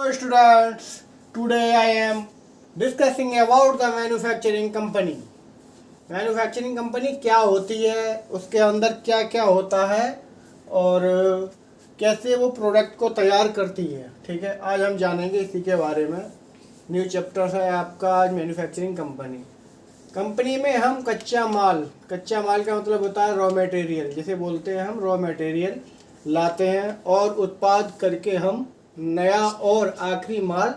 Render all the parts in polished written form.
Hello students, today I am discussing about the manufacturing company. Manufacturing company क्या होती है, उसके अंदर क्या क्या होता है और कैसे वो प्रोडक्ट को तैयार करती है. ठीक है, आज हम जानेंगे इसी के बारे में. न्यू चैप्टर है आपका आज मैन्युफैक्चरिंग कंपनी. कंपनी में हम कच्चा माल का मतलब होता है रॉ मटेरियल, जिसे बोलते हैं हम रॉ मटेरियल लाते हैं और उत्पाद करके हम नया और आखिरी माल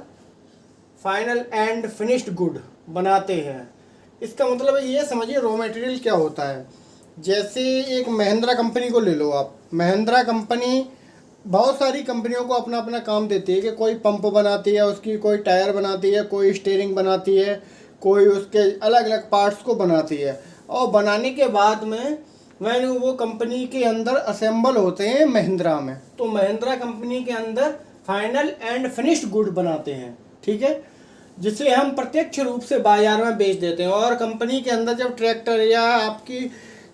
फाइनल एंड फिनिश्ड गुड बनाते हैं. इसका मतलब ये समझिए रॉ मटेरियल क्या होता है. जैसे एक महिंद्रा कंपनी को ले लो आप. महिंद्रा कंपनी बहुत सारी कंपनियों को अपना अपना काम देती है कि कोई पंप बनाती है उसकी, कोई टायर बनाती है, कोई स्टीयरिंग बनाती है, कोई उसके अलग अलग पार्ट्स को बनाती है. और बनाने के बाद में वो कंपनी के अंदर असेंबल होते हैं महिंद्रा में. तो महिंद्रा कंपनी के अंदर फाइनल एंड फिनिश्ड गुड बनाते हैं. ठीक है, जिसे हम प्रत्यक्ष रूप से बाजार में बेच देते हैं. और कंपनी के अंदर जब ट्रैक्टर या आपकी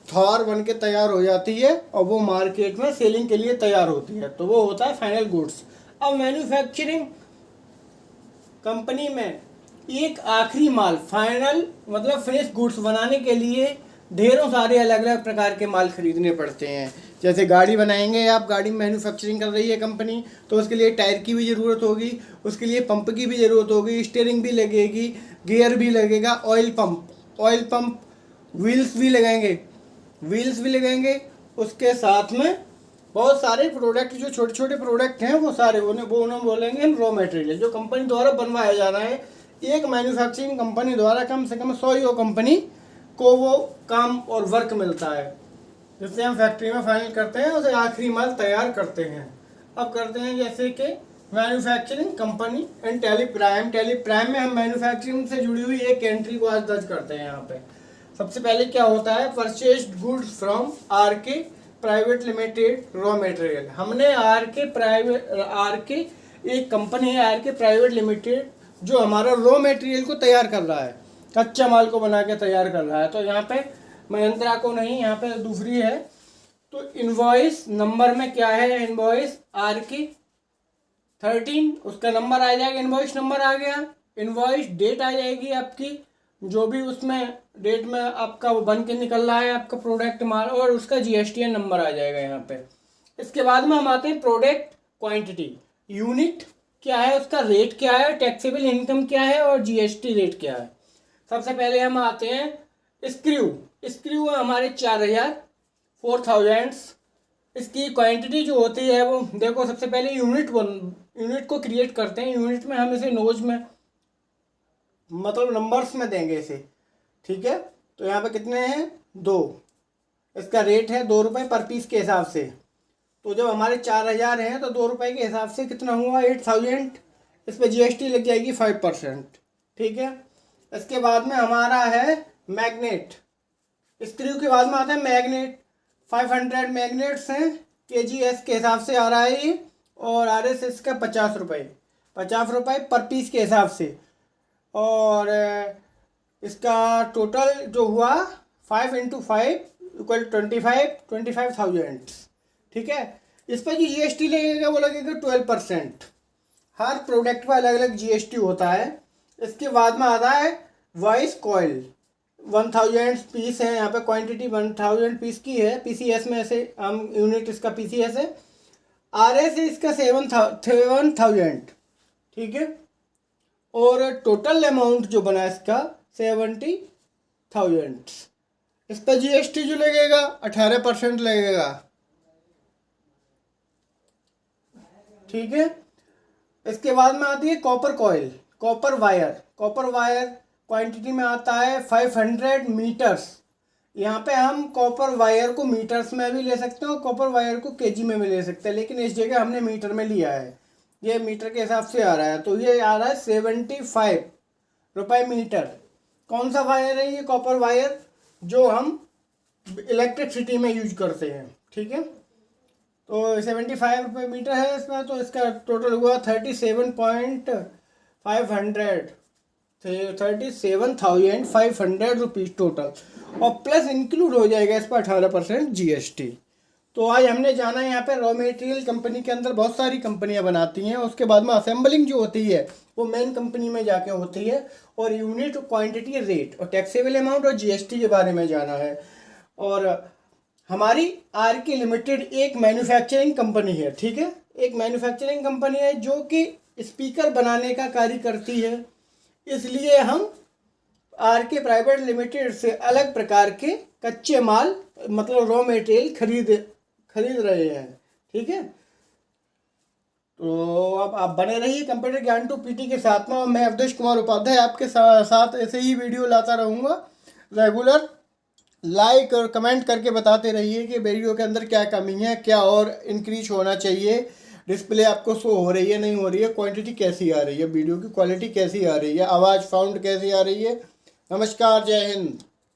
थॉर बन के तैयार हो जाती है और वो मार्केट में सेलिंग के लिए तैयार होती है, तो वो होता है फाइनल गुड्स. अब मैन्युफैक्चरिंग कंपनी में एक आखिरी माल फाइनल मतलब फिनिश गुड्स बनाने के लिए ढेरों सारे अलग अलग प्रकार के माल खरीदने पड़ते हैं. जैसे गाड़ी बनाएंगे आप, गाड़ी में मैन्युफैक्चरिंग कर रही है कंपनी, तो उसके लिए टायर की भी ज़रूरत होगी, उसके लिए पंप की भी ज़रूरत होगी, स्टीयरिंग भी लगेगी, गियर भी लगेगा, ऑयल पंप व्हील्स भी लगेंगे. उसके साथ में बहुत सारे प्रोडक्ट, जो छोटे छोटे प्रोडक्ट हैं वो सारे उन्हें बोलेंगे हम रॉ मटेरियल, जो कंपनी द्वारा बनवाया जा रहा है. एक मैन्युफैक्चरिंग कंपनी द्वारा कम से कम 100 कंपनी को वो काम और वर्क मिलता है, जिससे हम फैक्ट्री में फाइनल करते हैं, उसे आखिरी माल तैयार करते हैं. अब करते हैं जैसे कि मैन्युफैक्चरिंग कंपनी एंड टेलीप्राइम में हम मैन्युफैक्चरिंग से जुड़ी हुई एक एंट्री को आज दर्ज करते हैं. यहाँ पे सबसे पहले क्या होता है, purchased goods from RK private limited raw material. हमने आरके एक कंपनी है आरके प्राइवेट लिमिटेड, जो हमारा रॉ मटेरियल को तैयार कर रहा है, कच्चा माल को बना के तैयार कर रहा है. तो यहाँ पे महिंद्रा को नहीं, यहाँ पे दूसरी है. तो इनवॉइस नंबर में क्या है, इनवॉइस आरके 13, उसका नंबर आ जाएगा, इनवॉइस नंबर आ गया. इनवॉइस डेट आ जाएगी आपकी, जो भी उसमें डेट में आपका वो बन के निकल रहा है आपका प्रोडक्ट माल, और उसका जीएसटीएन नंबर आ जाएगा यहाँ पे. इसके बाद में हम आते हैं प्रोडक्ट क्वांटिटी, यूनिट क्या है, उसका रेट क्या है, टैक्सेबल इनकम क्या है और जीएसटी रेट क्या है. सबसे पहले हम आते हैं स्क्रू है हमारे 4000 इसकी क्वांटिटी जो होती है वो देखो, सबसे पहले यूनिट को क्रिएट करते हैं. यूनिट में हम इसे नोज में मतलब नंबर्स में देंगे इसे. ठीक है, तो यहाँ पे कितने हैं, 2. इसका रेट है 2 रुपये पर पीस के हिसाब से. तो जब हमारे 4000 हैं तो 2 रुपये के हिसाब से कितना हुआ, 8000. इस पर जीएसटी लग जाएगी 5%. ठीक है, इसके बाद में हमारा है मैग्नेट. स्क्रू के बाद में आता है मैग्नेट. 500 मैग्नेट्स हैं, केजीएस के हिसाब से आ रहा है ये, और आरएसएस का 50 रुपये पर पीस के हिसाब से. और इसका टोटल जो हुआ 5 × 5 = 25,000. ठीक है, इस पर जो जीएसटी लगेगा वो लगेगा 12%. हर प्रोडक्ट पर अलग अलग जीएसटी होता है. इसके बाद में आता है वॉइस कॉइल. 1000 पीस है यहाँ पे, क्वांटिटी 1000 पीस की है. पीसीएस में ऐसे हम यूनिट इसका पीसीएस है. आरएस है इसका 7,000. ठीक है, और टोटल अमाउंट जो बना इसका 70,000. इस पर जीएसटी जो लगेगा 18% लगेगा. ठीक है, इसके बाद में आती है कॉपर वायर क्वांटिटी में आता है 500 मीटर्स. यहाँ पे हम कॉपर वायर को मीटर्स में भी ले सकते हैं और कॉपर वायर को केजी में भी ले सकते हैं, लेकिन इस जगह हमने मीटर में लिया है, ये मीटर के हिसाब से आ रहा है. तो ये आ रहा है 75 रुपये मीटर. कौन सा वायर है ये, कॉपर वायर, जो हम इलेक्ट्रिसिटी में यूज करते हैं. ठीक है, तो 75 रुपये मीटर है इसमें. तो इसका टोटल हुआ 37,500 रुपीज़ टोटल, और प्लस इंक्लूड हो जाएगा इस पर 18% जीएसटी. तो आज हमने जाना है यहाँ पे रॉ मटेरियल कंपनी के अंदर बहुत सारी कंपनियां बनाती हैं, उसके बाद में असेंबलिंग जो होती है वो मेन कंपनी में जाके होती है, और यूनिट, क्वांटिटी, रेट और टैक्सेबल अमाउंट और जीएसटी के बारे में जाना है। और हमारी आर के लिमिटेड एक मैन्युफैक्चरिंग कंपनी है, ठीक है, एक मैन्युफैक्चरिंग कंपनी है जो कि स्पीकर बनाने का कार्य करती है। इसलिए हम आर के प्राइवेट लिमिटेड से अलग प्रकार के कच्चे माल मतलब रॉ मटेरियल खरीद रहे हैं, ठीक है। तो अब आप बने रहिए कंप्यूटर ज्ञान टू पीटी के साथ में, और मैं अवधेश कुमार उपाध्याय आपके साथ ऐसे ही वीडियो लाता रहूँगा रेगुलर। लाइक और कमेंट करके बताते रहिए कि वीडियो के अंदर क्या कमी है, क्या और इंक्रीज होना चाहिए, डिस्प्ले आपको शो हो रही है नहीं हो रही है, क्वांटिटी कैसी आ रही है, वीडियो की क्वालिटी कैसी आ रही है, आवाज़ साउंड कैसी आ रही है। नमस्कार, जय हिंद।